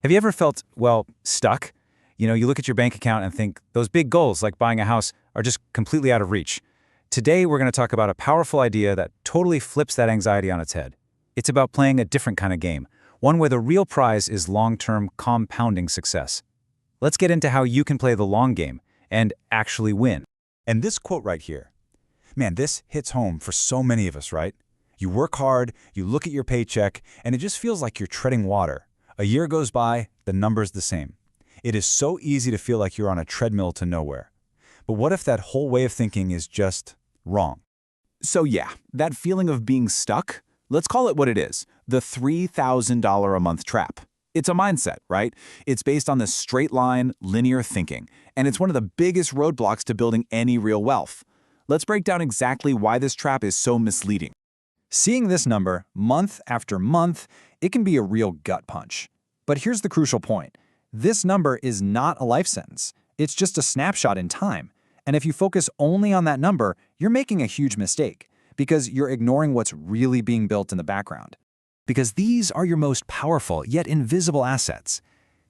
Have you ever felt, well, stuck? You look at your bank account and think those big goals like buying a house are just completely out of reach. Today, we're going to talk about a powerful idea that totally flips that anxiety on its head. It's about playing a different kind of game, one where the real prize is long-term compounding success. Let's get into how you can play the long game and actually win. And this quote right here, man, this hits home for so many of us, right? You work hard, you look at your paycheck, and it just feels like you're treading water. A year goes by, the number's the same. It is so easy to feel like you're on a treadmill to nowhere. But what if that whole way of thinking is just wrong? So yeah, that feeling of being stuck, let's call it what it is, the $3,000 a month trap. It's a mindset, right? It's based on this straight line, linear thinking, and it's one of the biggest roadblocks to building any real wealth. Let's break down exactly why this trap is so misleading. Seeing this number month after month, it can be a real gut punch. But here's the crucial point. This number is not a life sentence. It's just a snapshot in time. And if you focus only on that number, you're making a huge mistake because you're ignoring what's really being built in the background. Because these are your most powerful yet invisible assets.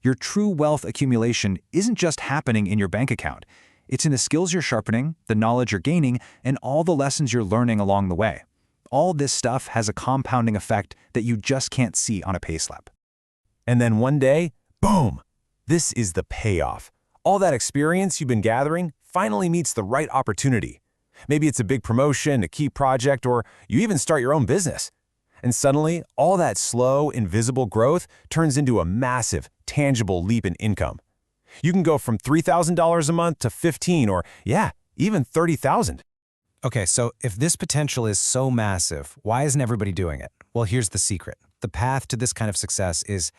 Your true wealth accumulation isn't just happening in your bank account. It's in the skills you're sharpening, the knowledge you're gaining, and all the lessons you're learning along the way. All this stuff has a compounding effect that you just can't see on a payslip. And then one day, boom! This is the payoff. All that experience you've been gathering finally meets the right opportunity. Maybe it's a big promotion, a key project, or you even start your own business. And suddenly, all that slow, invisible growth turns into a massive, tangible leap in income. You can go from $3,000 a month to $15,000 or, yeah, even $30,000. Okay, so if this potential is so massive, why isn't everybody doing it? Well, here's the secret. The path to this kind of success is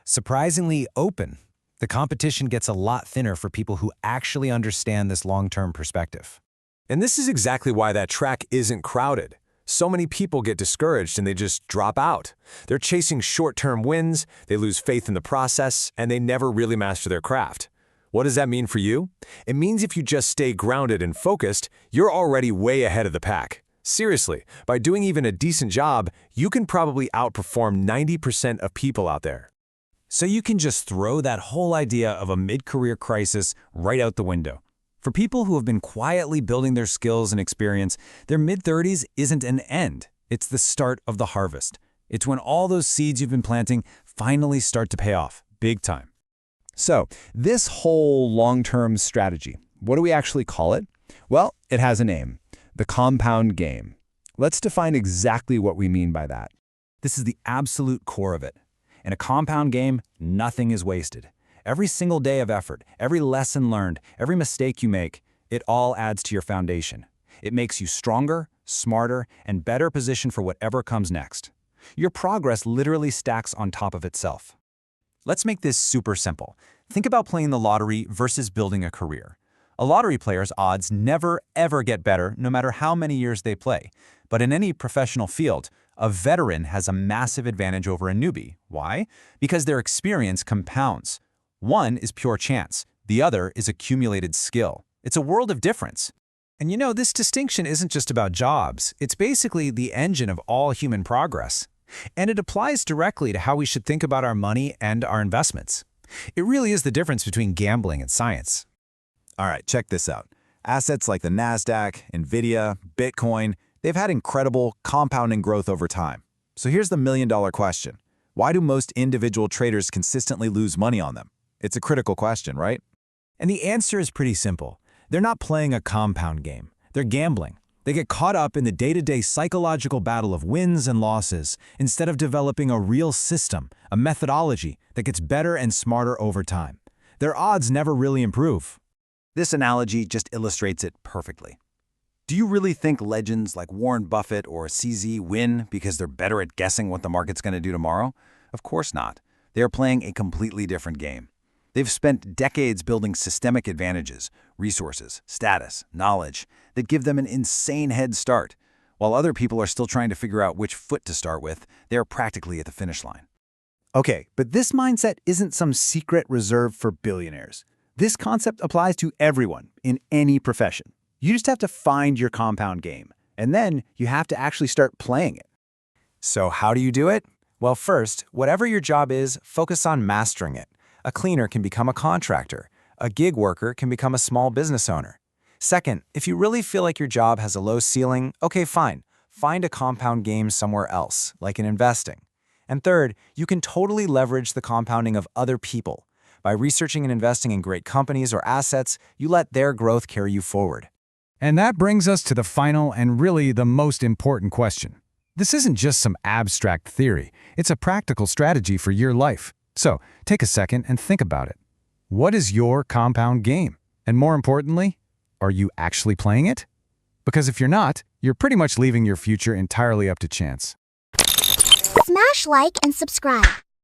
surprisingly open. The competition gets a lot thinner for people who actually understand this long-term perspective. And this is exactly why that track isn't crowded. So many people get discouraged and they just drop out. They're chasing short-term wins, they lose faith in the process, and they never really master their craft. What does that mean for you? It means if you just stay grounded and focused, you're already way ahead of the pack. Seriously, by doing even a decent job, you can probably outperform 90% of people out there. So you can just throw that whole idea of a mid-career crisis right out the window. For people who have been quietly building their skills and experience, their mid-30s isn't an end. It's the start of the harvest. It's when all those seeds you've been planting finally start to pay off, big time. So this whole long-term strategy, what do we actually call it? Well, it has a name, the compound game. Let's define exactly what we mean by that. This is the absolute core of it. In a compound game, nothing is wasted. Every single day of effort, every lesson learned, every mistake you make, it all adds to your foundation. It makes you stronger, smarter, and better positioned for whatever comes next. Your progress literally stacks on top of itself. Let's make this super simple. Think about playing the lottery versus building a career. A lottery player's odds never, ever get better no matter how many years they play. But in any professional field, a veteran has a massive advantage over a newbie. Why? Because their experience compounds. One is pure chance. The other is accumulated skill. It's a world of difference. And this distinction isn't just about jobs. It's basically the engine of all human progress. And it applies directly to how we should think about our money and our investments. It really is the difference between gambling and science. All right, check this out. Assets like the NASDAQ, Nvidia, Bitcoin, they've had incredible compounding growth over time. So here's the million-dollar question. Why do most individual traders consistently lose money on them? It's a critical question, right? And the answer is pretty simple. They're not playing a compound game. They're gambling. They get caught up in the day-to-day psychological battle of wins and losses instead of developing a real system, a methodology that gets better and smarter over time. Their odds never really improve. This analogy just illustrates it perfectly. Do you really think legends like Warren Buffett or CZ win because they're better at guessing what the market's going to do tomorrow? Of course not. They are playing a completely different game. They've spent decades building systemic advantages, resources, status, knowledge that give them an insane head start. While other people are still trying to figure out which foot to start with, they are practically at the finish line. Okay, but this mindset isn't some secret reserved for billionaires. This concept applies to everyone in any profession. You just have to find your compound game, and then you have to actually start playing it. So how do you do it? Well, first, whatever your job is, focus on mastering it. A cleaner can become a contractor. A gig worker can become a small business owner. Second, if you really feel like your job has a low ceiling, okay, fine. Find a compound game somewhere else, like in investing. And third, you can totally leverage the compounding of other people. By researching and investing in great companies or assets, you let their growth carry you forward. And that brings us to the final and really the most important question. This isn't just some abstract theory. It's a practical strategy for your life. So, take a second and think about it. What is your compound game? And more importantly, are you actually playing it? Because if you're not, you're pretty much leaving your future entirely up to chance. Smash like and subscribe.